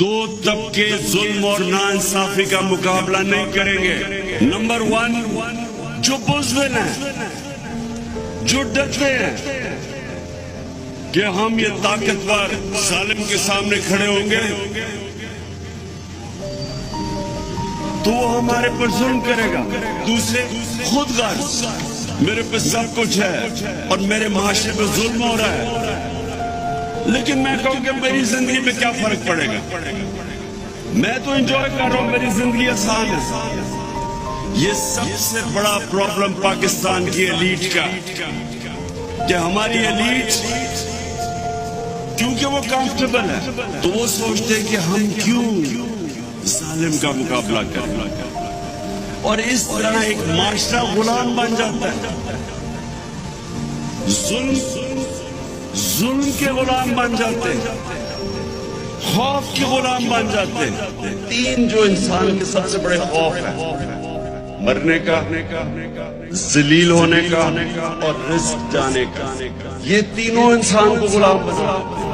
دو طبقے ظلم اور ناانصافی کا مقابلہ نہیں کریں گے۔ نمبر 1 جو بزدل ہیں، جو ڈرتے ہیں کہ ہم یہ طاقتور ظالم کے سامنے کھڑے ہوں گے تو وہ ہمارے پر ظلم کرے گا۔ دوسرے خود غرض، میرے پہ سب کچھ ہے اور میرے معاشرے پہ ظلم ہو رہا ہے، لیکن میں کہوں کہ میری زندگی میں کیا فرق پڑے گا، میں تو انجوائے کر رہا ہوں، میری زندگی آسان ہے۔ یہ سب سے بڑا پرابلم پاکستان کی ایلیٹ کا کہ ہماری ایلیٹ کیونکہ وہ کمفرٹیبل ہے تو وہ سوچتے ہیں کہ ہم کیوں ظالم کا مقابلہ کریں، اور اس طرح ایک معاشرہ غلام بن جاتا ہے، ظلم کے غلام بن جاتے ہیں، خوف کے غلام بن جاتے ہیں۔ 3 جو انسان کے سب سے بڑے خوف ہیں، مرنے کا، ذلیل ہونے کا اور رزق جانے کا، یہ تینوں انسان کو غلام بنا